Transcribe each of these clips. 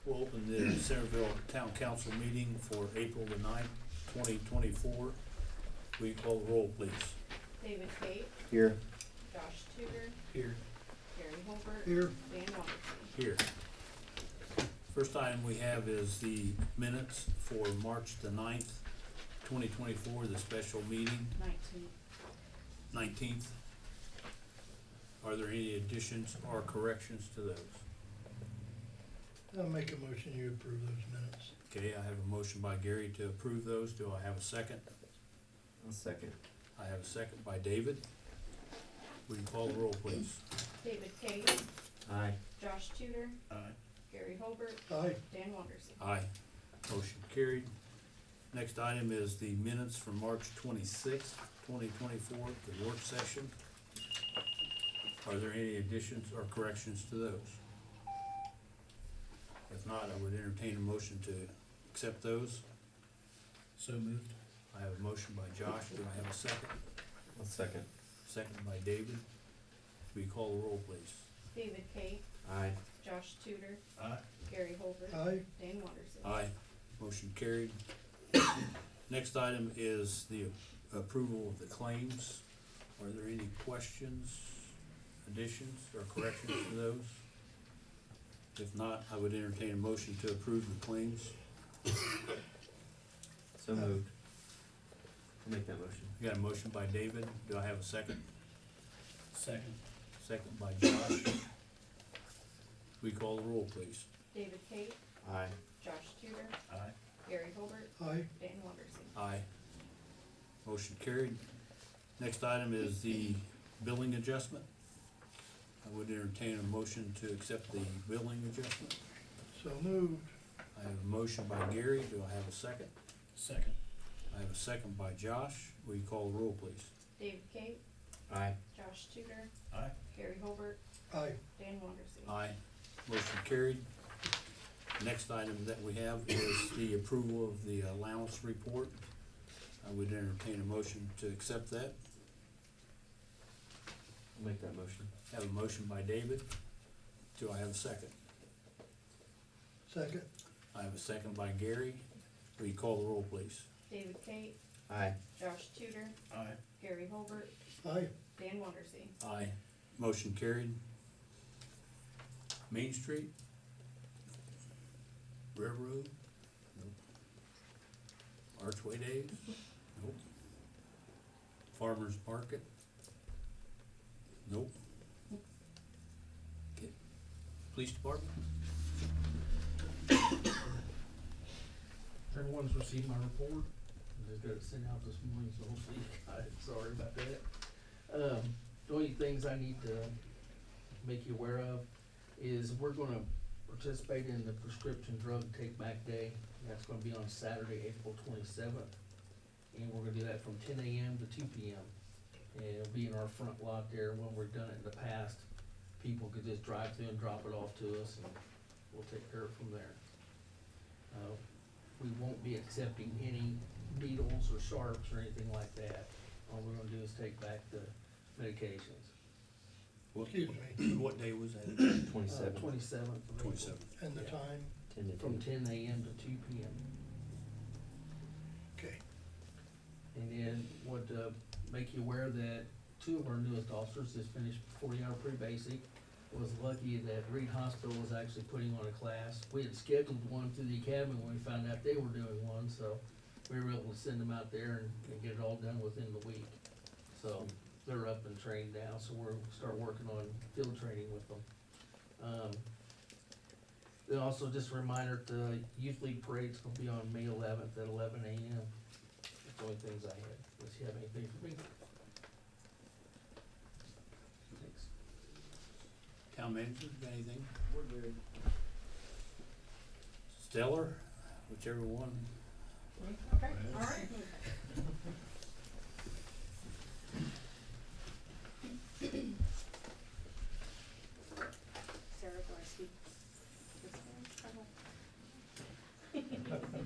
We'll open the Centerville Town Council meeting for April the 9th, 2024. Will you call the roll, please? David Tate, Here. Josh Tudor, Here. Gary Holbert. Here. Dan Wondersen. Here. First item we have is the minutes for March the 9th, 2024, the special meeting, 19th. Are there any additions or corrections to those? I'll make a motion you approve those minutes. Okay, I have a motion by Gary to approve those. Do I have a second? I'll second. I have a second by David. Will you call the roll, please? David Tate, Aye. Josh Tudor, Aye. Gary Holbert, Aye. Dan Wondersen. Aye. Motion carried. Next item is the minutes from March 26th, 2024, the work session. Are there any additions or corrections to those? If not, I would entertain a motion to accept those. So moved. I have a motion by Josh. Do I have a second? I'll second. Second by David. Will you call the roll, please? David Tate, Aye. Josh Tudor, Aye. Gary Holbert. Aye. Dan Wondersen. Aye. Motion carried. Next item is the approval of the claims. Are there any questions, additions, or corrections to those? If not, I would entertain a motion to approve the claims. So moved. I'll make that motion. I got a motion by David. Do I have a second? Second. Second by Josh. We call the roll, please. David Tate, Aye. Josh Tudor, Aye. Gary Holbert, Aye. Dan Wondersen. Aye. Motion carried. Next item is the billing adjustment. I would entertain a motion to accept the billing adjustment. So moved. I have a motion by Gary. Do I have a second? Second. I have a second by Josh. Will you call the roll, please? David Tate, Aye. Josh Tudor, Aye. Gary Holbert, Aye. Dan Wondersen. Aye. Motion carried. Next item that we have is the approval of the allowance report. I would entertain a motion to accept that. I'll make that motion. Have a motion by David. Do I have a second? Second. I have a second by Gary. Will you call the roll, please? David Tate, Aye. Josh Tudor, Aye. Gary Holbert, Aye. Dan Wondersen. Aye. Motion carried. Main Street? Railroad? Nope. Archway Days? Nope. Farmers Market? Nope. Okay. Police Department? Everyone's received my report. I just got it sent out this morning, so hopefully you got it. Sorry about that. The only things I need to make you aware of is we're gonna participate in the prescription drug take back day. That's gonna be on Saturday, April 27th. And we're gonna do that from 10 a.m. to 2 p.m. And it'll be in our front lot there. When we've done it in the past, people could just drive through and drop it off to us, and we'll take care of it from there. We won't be accepting any needles or sharps or anything like that. All we're gonna do is take back the medications. Excuse me. What day was that? 27. 27th. 27th. And the Yeah. time? 10 to From 2. 10 a.m. to 2 p.m. Okay. And then would make you aware that 2 of our newest officers just finished 40-hour pre-basic. Was lucky that Reed Hospital was actually putting on a class. We had scheduled one through the academy when we found out they were doing one, so we were able to send them out there and get it all done within the week. So they're up and trained now, so we'll start working on field training with them. Then also just a reminder, the Youth League Parade's gonna be on May 11th at 11 a.m. That's the only things I had. Unless you have anything for me. Thanks. Town manager, got anything? We're good. Stellar, whichever one. Okay, all right. Sarah, do I speak this way?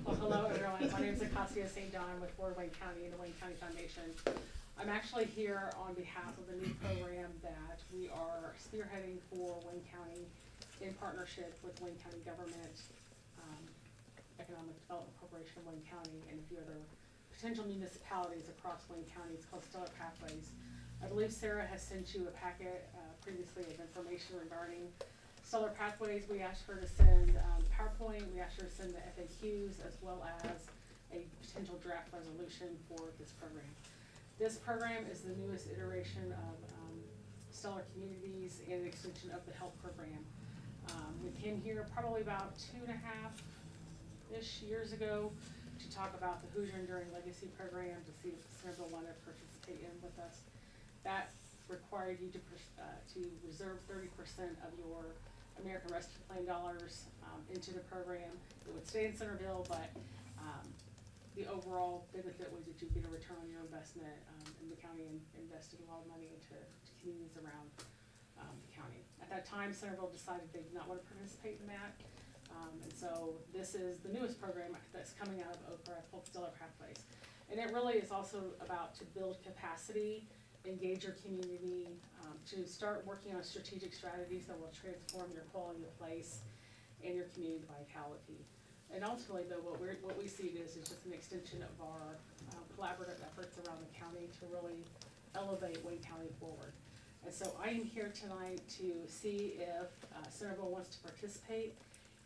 Well, hello everyone, my name is Acacia St. John with Fort Wayne County and the Wayne County Foundation. I'm actually here on behalf of a new program that we are spearheading for Wayne County in partnership with Wayne County government. iteration of Wayne County and a few other potential municipalities across Wayne County. It's called Stellar Pathways. I believe Sarah has sent you a packet previously of information regarding Stellar Pathways. We asked her to send PowerPoint, we asked her to send the FAQs as well as a potential draft resolution for this program. This program is the newest iteration of Stellar Communities and an extension of the health program. We came here probably about 2.5-ish years ago to talk about the Hoosier Enduring Legacy program, to see if Centerville wanted to participate in with us. That required you to reserve 30% of your American Rescue Plan dollars into the program. It would stay in Centerville, but the overall benefit was that you get a return on your investment, and the county invested a lot of money into communities around the county. At that time, Centerville decided they did not want to participate in that. And so this is the newest program that's coming out of Okra, called Stellar Pathways. And it really is also about to build capacity, engage your community, to start working on strategic strategies that will transform your quality of place and your community vitality. And ultimately, though, what we see it is just an extension of our collaborative efforts around the county to really elevate Wayne County forward. And so I am here tonight to see if Centerville wants to participate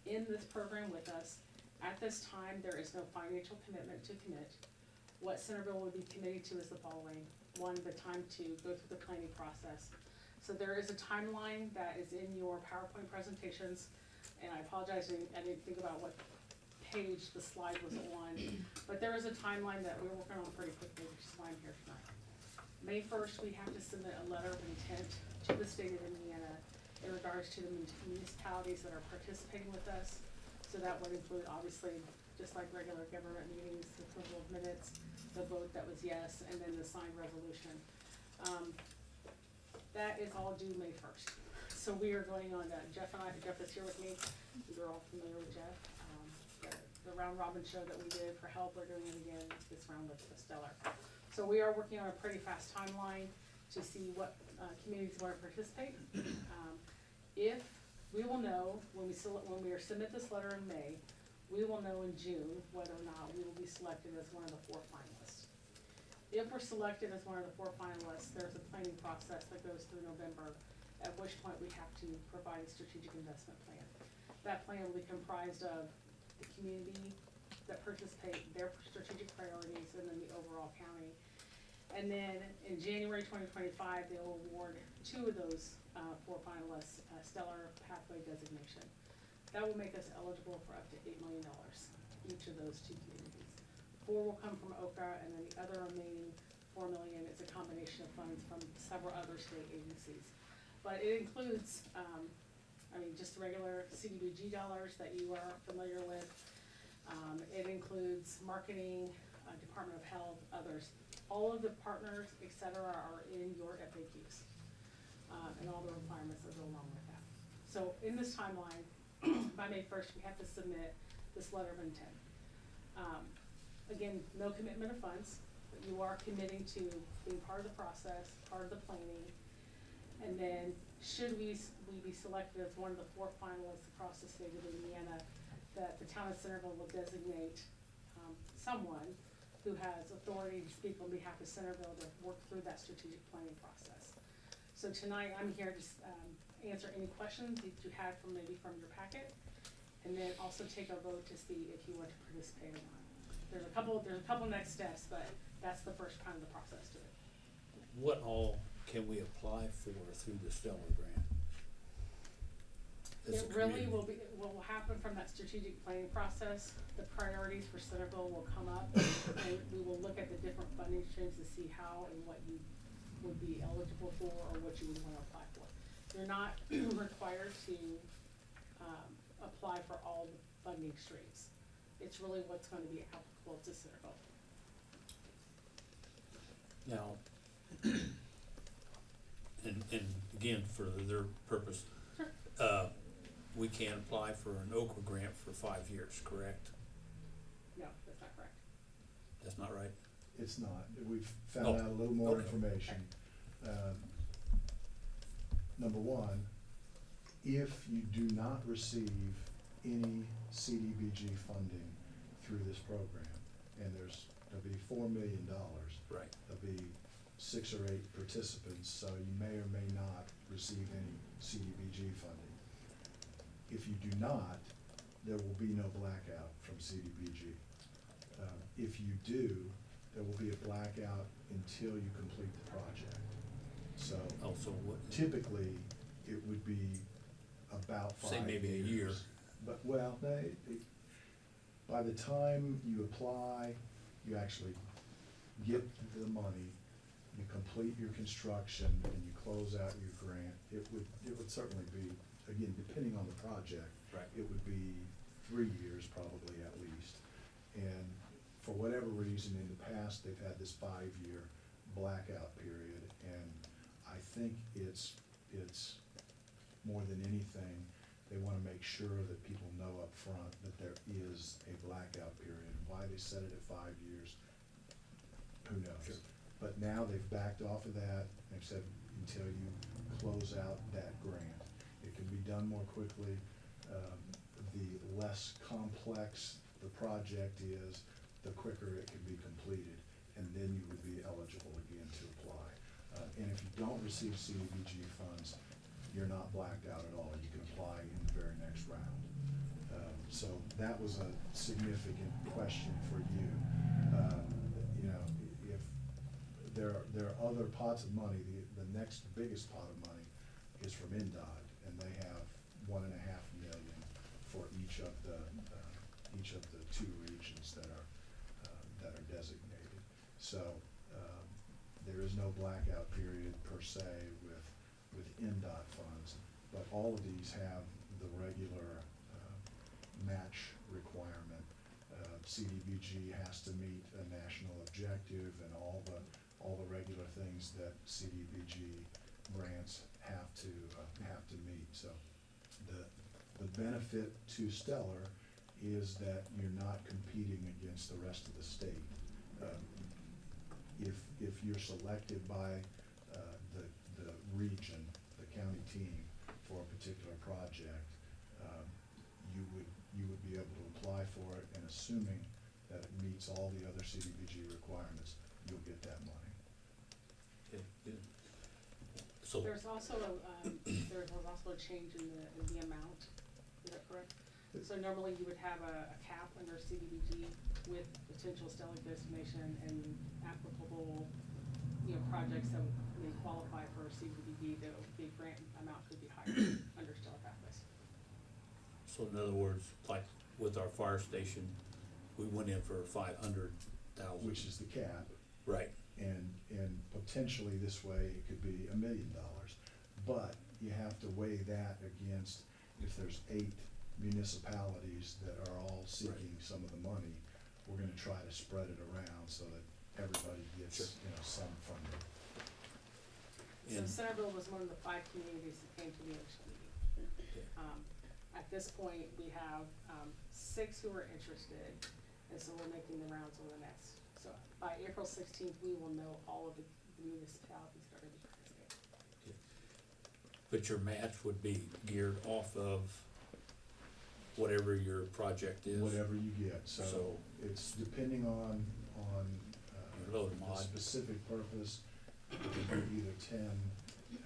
in this program with us. At this time, there is no financial commitment to commit. What Centerville would be committing to is the following. One, the time to go through the planning process. So there is a timeline that is in your PowerPoint presentations, and I apologize, I didn't think about what page the slide was on, but there is a timeline that we're working on pretty quickly, which is why I'm here tonight. May 1st, we have to submit a letter of intent to the state of Indiana in regards to the municipalities that are participating with us. So that would include, obviously, just like regular government meetings, the approval of minutes, the vote that was yes, and then the signed resolution. That is all due May 1st. So we are going on, Jeff is here with me. You're all familiar with Jeff. The round robin show that we did for help, we're doing it again this round with Stellar. So we are working on a pretty fast timeline to see what communities want to participate. If we will know when we submit this letter in May, we will know in June whether or not we will be selected as one of the 4 finalists. If we're selected as one of the 4 finalists, there's a planning process that goes through November, at which point we have to provide a strategic investment plan. That plan will be comprised of the community that participate, their strategic priorities, and then the overall county. And then in January 2025, they will award 2 of those 4 finalists Stellar Pathway designation. That will make us eligible for up to $8 million, each of those 2 communities. 4 will come from Okra, and then the other remaining $4 million is a combination of funds from several other state agencies. But it includes, just regular CDBG dollars that you are familiar with. It includes marketing, Department of Health, others. All of the partners, et cetera, are in your FAQs, and all the requirements that go along with that. So in this timeline, by May 1st, we have to submit this letter of intent. Again, no commitment of funds, but you are committing to being part of the process, part of the planning. And then should we be selected as one of the 4 finalists across the state of Indiana, that the town of Centerville will designate someone who has authority to speak on behalf of Centerville to work through that strategic planning process. So tonight, I'm here to answer any questions that you had from your packet, and then also take a vote to see if you want to participate or not. There's a couple next steps, but that's the first part of the process to it. What all can we apply for through the Stellar grant? As a It really community? what will happen from that strategic planning process, the priorities for Centerville will come up, and we will look at the different funding streams to see how and what you would be eligible for or what you would want to apply for. You're not required to apply for all the funding streams. It's really what's going to be applicable to Centerville. Now, and again, for their purpose, Sure. We can apply for an Okra grant for 5 years, correct? No, that's not correct. That's not right? It's not. We've found Oh, out a little more okay. information. Number 1, if you do not receive any CDBG funding through this program, and there'll be $4 million. Right. There'll be 6 or 8 participants, so you may or may not receive any CDBG funding. If you do not, there will be no blackout from CDBG. If you do, there will be a blackout until you complete the project. So Also, what, typically, it would be about 5 say maybe a year. But, well, by the time you apply, you actually get the money, you complete your construction, and you close out your grant, it would certainly be, again, depending on the project. Right. It would be 3 years probably at least. And for whatever reason, in the past, they've had this 5-year blackout period, and I think it's more than anything, they wanna make sure that people know up front that there is a blackout period. Why they set it at 5 years, who knows? Sure. But now they've backed off of that, they've said until you close out that grant. It can be done more quickly, the less complex the project is, the quicker it can be completed, and then you would be eligible again to apply. And if you don't receive CDBG funds, you're not blacked out at all, you can apply in the very next round. So that was a significant question for you. You know, if there are other pots of money, the next biggest pot of money is from NDOT, and they have $1.5 million for each of the 2 regions that are designated. So, there is no blackout period per se with NDOT funds, but all of these have the regular, match requirement. CDBG has to meet a national objective and all the regular things that CDBG grants have to meet. So the benefit to Stellar is that you're not competing against the rest of the state. If you're selected by the region, the county team for a particular project, you would be able to apply for it, and assuming that it meets all the other CDBG requirements, you'll get that money. Okay, good. So, There's also a change in the amount, is that correct? So normally you would have a cap under CDBG with potential stellar designation and applicable, projects that may qualify for CDBG, the grant amount could be higher under stellar pathways. so in other words, like with our fire station, we went in for 500,000. Which is the cap, Right. and potentially this way, it could be $1 million. But you have to weigh that against, if there's 8 municipalities that are all seeking some of the money, we're gonna try to spread it around so that everybody gets, Sure. Some funding. So And- Centerville was one of the 5 communities that came to the initial meeting. Okay. At this point, we have 6 who are interested, and so we're making the rounds over the next. So by April 16th, we will know all of the municipalities that are going to participate. But your match would be geared off of whatever your project is. Whatever you get, so So- it's depending on, Your load the mod. specific purpose, it could be either 10,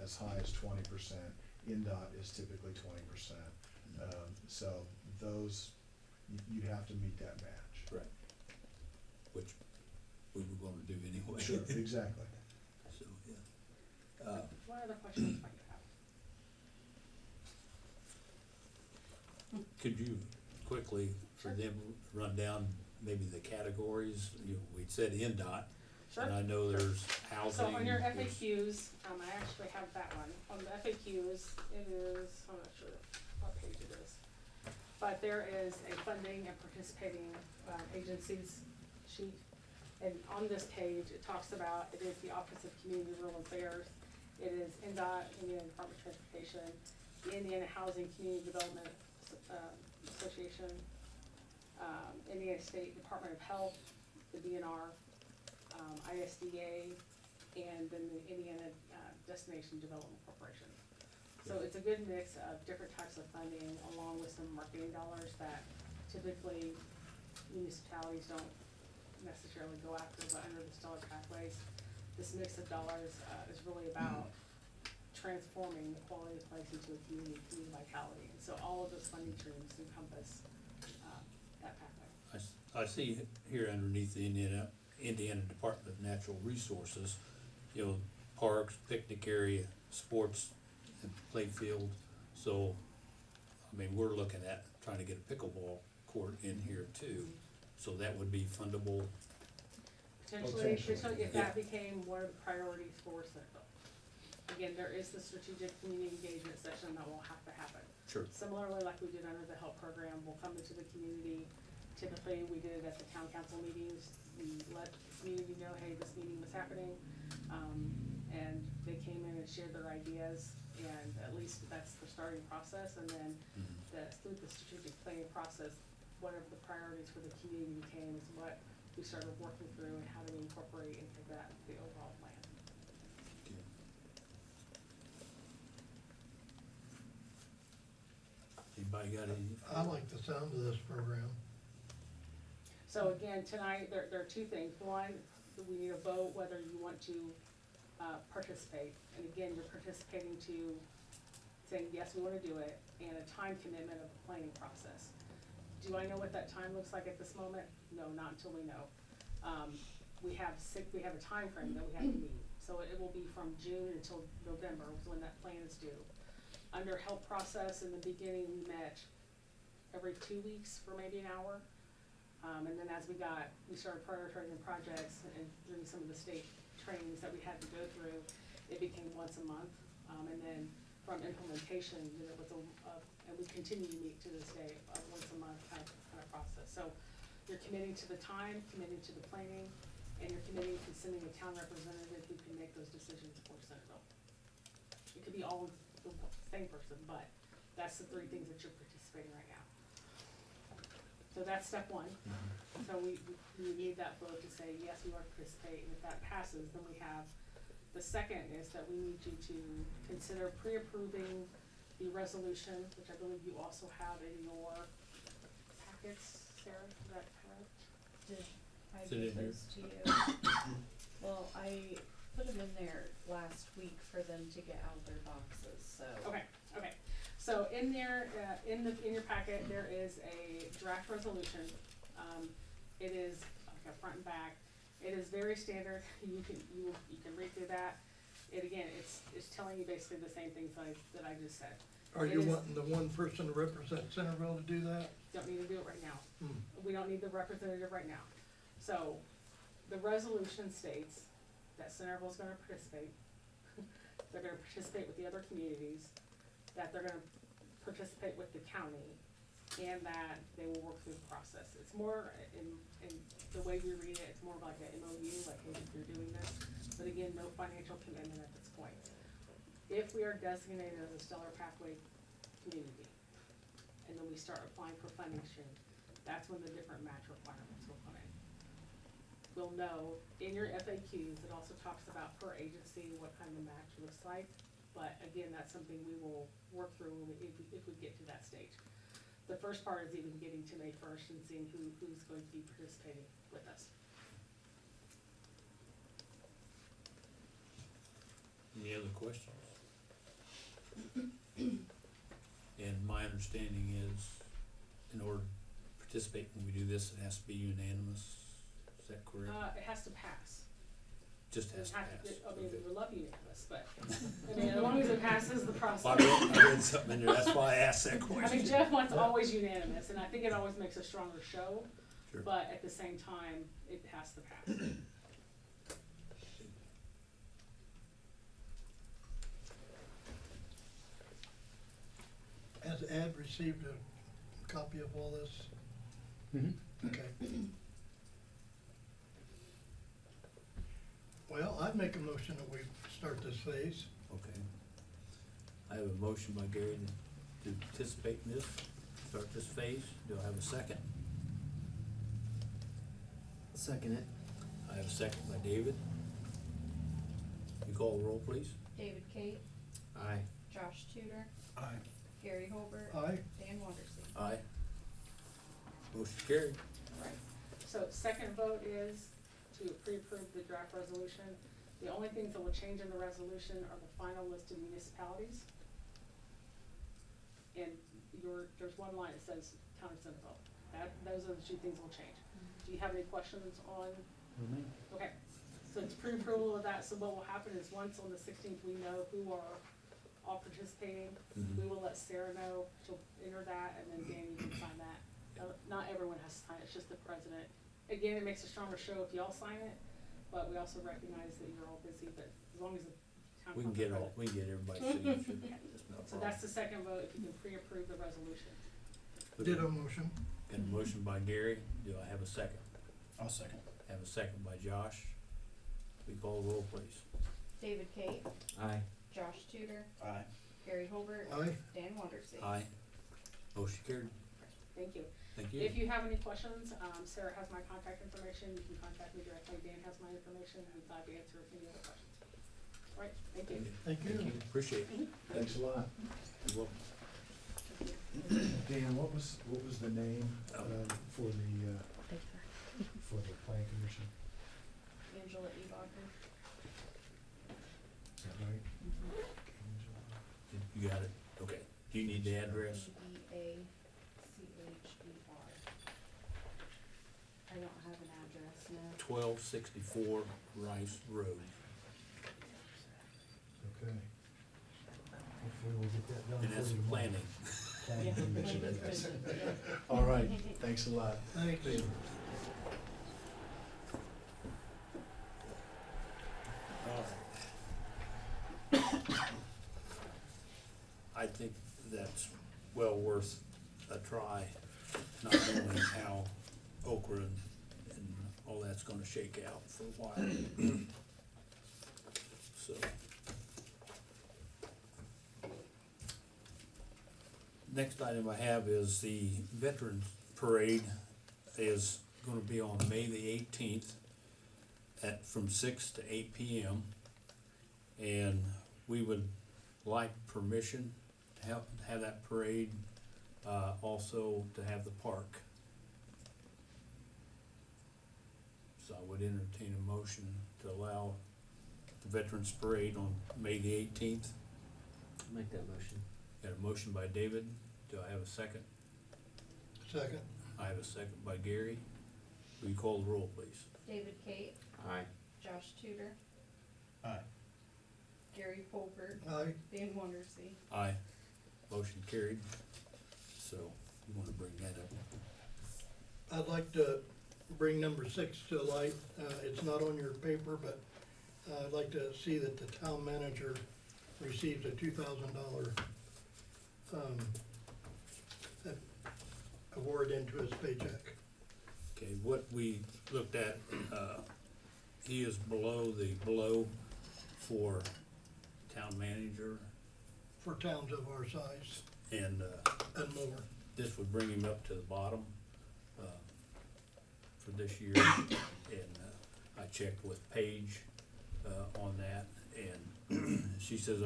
as high as 20%. NDOT is typically 20%. So those, you'd have to meet that match. Right. Which we were gonna do anyway. Sure, exactly. So, yeah. What other questions might you have? Could you quickly, for Sure. them, run down maybe the categories? We said NDOT, Sure. and I know there's housing. So on your there's- FAQs, I actually have that one. On the FAQs, it is, I'm not sure what page it is. But there is a funding and participating agencies sheet. And on this page, it talks about, it is the Office of Community and Rural Affairs. It is NDOT, Indiana Department of Transportation, the Indiana Housing Community Development Association, Indiana State Department of Health, the DNR, ISDA, and then the Indiana Destination Development Corporation. So it's a good mix of different types of funding along with some marketing dollars that typically municipalities don't necessarily go after, but under the Stellar Pathways, this mix of dollars, is really about transforming the quality of place into a community vitality. And so all of those funding streams encompass, that pathway. I see here underneath the Indiana Department of Natural Resources, you know, parks, picnic area, sports, and play field. So, I mean, we're looking at trying to get a pickleball court in here too. So that would be fundable. Potentially, Potentially. if that became one of the priorities for Centerville. Again, there is the strategic community engagement session that will have to happen. Sure. Similarly, like we did under the help program, we'll come into the community. Typically, we did it at the town council meetings. We let the community know, hey, this meeting was happening. And they came in and shared their ideas, and at least that's the starting process. And then through the strategic planning process, whatever the priorities for the community became is what we started working through and how do we incorporate into that, the overall plan. Anybody got any? I like the sound of this program. So again, tonight, there are two things. One, we need a vote whether you want to participate. And again, you're participating to saying, yes, we wanna do it, and a time commitment of the planning process. Do I know what that time looks like at this moment? No, not until we know. We have a time frame that we have to meet. So it will be from June until November is when that plan is due. Under help process, in the beginning, we met every 2 weeks for maybe an hour. And then as we started prioritizing projects and doing some of the state trainings that we had to go through, it became once a month. And then from implementation, it was and we continue to meet to this day, once a month kind of process. So you're committing to the time, committing to the planning, and you're committing to sending a town representative who can make those decisions for Centerville. It could be all the same person, but that's the three things that you're participating right now. So that's step one. So we need that vote to say, yes, we want to participate, and if that passes, then we have, the second is that we need you to consider pre-approving the resolution, which I believe you also have in your packets, Sarah, is that correct? Did I Is it in give here? those to you? Well, I put them in there last week for them to get out of their boxes, so. Okay. So in there, in your packet, there is a draft resolution. It is like a front and back. It is very standard. You can read through that. It's telling you basically the same things that I just said. Are It you is- wanting the one person to represent Centerville to do that? Don't need to do it right now. Hmm. We don't need the representative right now. So, the resolution states that Centerville's gonna participate. They're gonna participate with the other communities, that they're gonna participate with the county, and that they will work through the process. It's more, in the way we read it, it's more like an MOU, like, hey, you're doing this, but again, no financial commitment at this point. If we are designated as a Stellar Pathway community, and then we start applying for funding stream, that's when the different match requirements will come in. We'll know, in your FAQs, it also talks about per agency, what kind of match looks like, but again, that's something we will work through if we get to that stage. The first part is even getting to May 1st and seeing who's going to be participating with us. Any other questions? And my understanding is, in order to participate when we do this, it has to be unanimous. Is that correct? It has to pass. Just has to pass. I mean, Okay. we love unanimous, but, I mean, as long as it passes the process. I read something in there, that's why I asked that question. I mean, Jeff wants always unanimous, and I think it always makes a stronger show, Sure. but at the same time, it has to pass. Has Ed received a copy of all this? Okay. Well, I'd make a motion that we start this phase. Okay. I have a motion by Gary to participate in this, start this phase. Do I have a second? Second it. I have a second by David. You call the roll, please. David Kate, Aye. Josh Tudor, Aye. Gary Holbert. Aye. Dan Wondersen. Aye. Motion carried. Right. So second vote is to pre-approve the draft resolution. The only things that will change in the resolution are the final list of municipalities. And there's one line that says Town of Centerville. Those are the two things that will change. Do you have any questions on? Okay, so it's pre-approval of that, so what will happen is once on the 16th, we know who are all participating. Mhm. We will let Sarah know, she'll enter that, and then Danny can sign that. Not everyone has to sign, it's just the president. Again, it makes a stronger show if y'all sign it, but we also recognize that you're all busy, but as long as the town. We can get everybody's signature. That's no So that's the second vote, if you can pre-approve the resolution. Ditto motion. Got a motion by Gary, do I have a second? I'll second. Have a second by Josh. We call the roll, please. David Kate, Aye. Josh Tudor, Aye. Gary Holbert, Aye. Dan Wondersen. Aye. Motion carried. Thank you. Thank you. If you have any questions, Sarah has my contact information, you can contact me directly, Dan has my information, and we'd glad to answer any other questions. All right, thank you. Thank you. Appreciate it. Thanks a lot. You're welcome. Dan, what was the name, for the plan commission? Angela Ebacher. Is that right? You got it? Okay. Do you need the address? Ebacher. I don't have an address, no. 1264 Rice Road. Okay. Hopefully we'll get that done. And that's for you tomorrow. planning. Planning commission, Planning yes. commission, yeah. All right, thanks a lot. Thanks. I think that's well worth a try, not knowing how Okra and all that's gonna shake out for a while. So. Next item I have is the Veterans Parade is gonna be on May the 18th from 6 to 8 p.m. And we would like permission to have that parade, also to have the park. So I would entertain a motion to allow the Veterans Parade on May the 18th. Make that motion. Got a motion by David, do I have a second? Second. I have a second by Gary. Will you call the roll, please? David Kate, Aye. Josh Tudor, Aye. Gary Holbert, Aye. Dan Wondersen. Aye. Motion carried. So, you wanna bring that up? I'd like to bring number 6 to light. It's not on your paper, but I'd like to see that the town manager receives a $2,000 award into his paycheck. Okay, what we looked at, he is below for town manager, For towns of our size and, and more. this would bring him up to the bottom, for this year. And, I checked with Paige, on that, and she says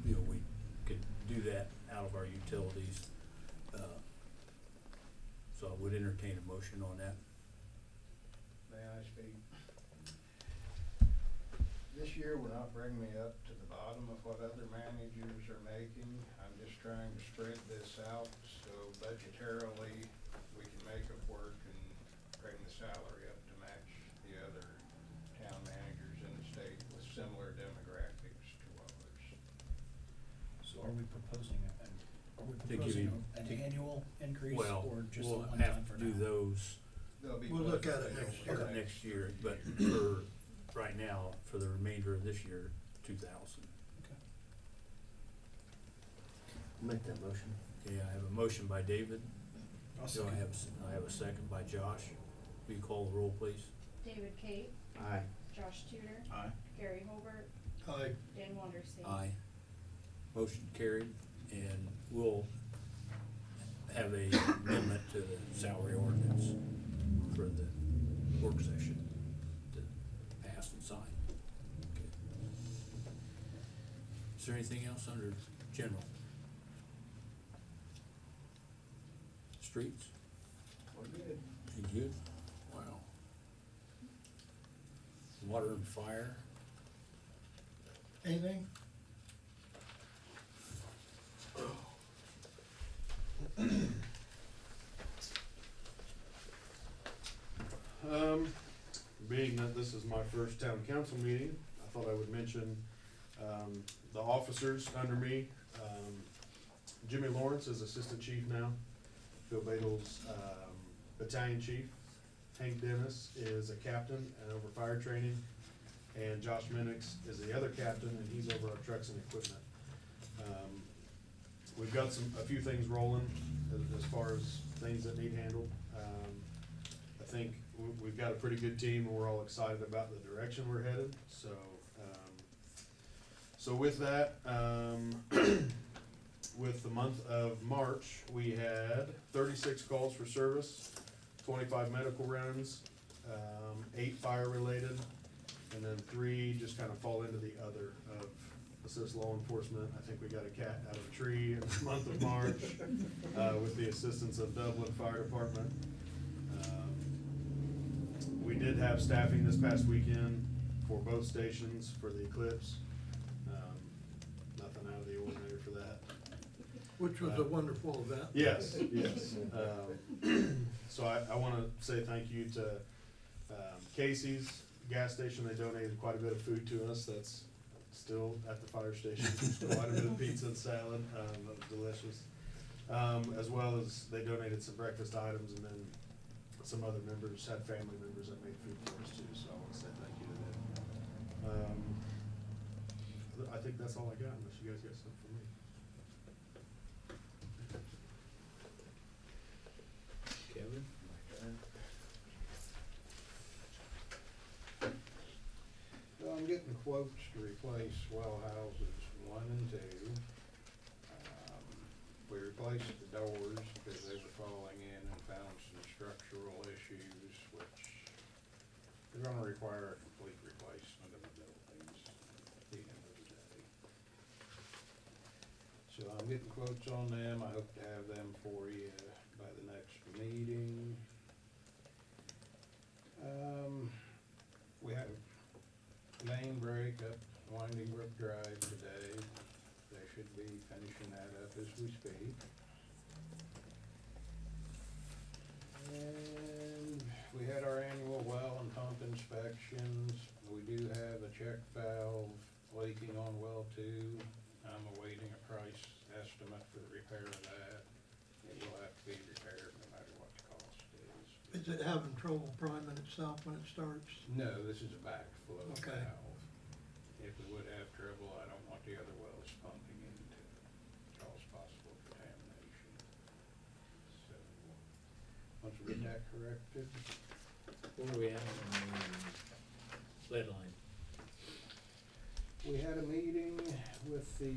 we could do that out of our utilities. So I would entertain a motion on that. May I speak? This year, we're not bringing me up to the bottom of what other managers are making. I'm just trying to spread this out so budgetarily we can make it work and bring the salary up to match the other town managers in the state with similar demographics to ours. So are we proposing To give you- an annual increase Well, or just a we'll one-time have for to do now? those They'll be We'll look at it budgeted next for year. next year, but for right now, for the remainder of this year, 2,000. Okay. Make that motion. Okay, I have a motion by David. I'll Do I have a second by Josh? Will you call the roll, please? David Kate, Aye. Josh Tudor, Aye. Gary Holbert, Aye. Dan Wondersen. Aye. Motion carried, and we'll have a amendment to the salary ordinance for the work session to pass and sign. Okay. Is there anything else under general? Streets? We're good. You good? Wow. water and fire. Anything? Being that this is my first town council meeting, I thought I would mention, the officers under me. Jimmy Lawrence is assistant chief now. Phil Badel's, battalion chief. Hank Dennis is a captain and over fire training. And Josh Minix is the other captain, and he's over our trucks and equipment. We've got a few things rolling as far as things that need handled. I think we've got a pretty good team, and we're all excited about the direction we're headed, so, so with that, with the month of March, we had 36 calls for service, 25 medical runs, 8 fire-related, and then 3 just kind of fall into the other of assist law enforcement. I think we got a cat out of a tree in the month of March, with the assistance of Dublin Fire Department. We did have staffing this past weekend for both stations for the eclipse. Nothing out of the ordinary for that. Which was a wonderful event. Yes, yes. So I wanna say thank you to, Casey's gas station. They donated quite a bit of food to us. That's still at the fire station. Still quite a bit of pizza and salad, that was delicious. As well as they donated some breakfast items, and then some other members had family members that made food for us too, so I wanna say thank you to them. I think that's all I got, unless you guys got something for me. Kevin? So I'm getting quotes to replace well houses 1 and 2. We replaced the doors because they were falling in and found some structural issues, which are gonna require a complete replacement of the buildings at the end of the day. So I'm getting quotes on them. I hope to have them for you by the next meeting. We have main break up Winding Brook Drive today. They should be finishing that up as we speak. And we had our annual well and pump inspections. We do have a check valve leaking on well 2. I'm awaiting a price estimate for the repair of that. It will have to be repaired no matter what the cost is. Is it having trouble priming itself when it starts? No, this is a backflow Okay. valve. If we would have trouble, I don't want the other wells pumping into it, cause possible contamination. So, once we get that corrected, Where are we at on the lead line? we had a meeting with the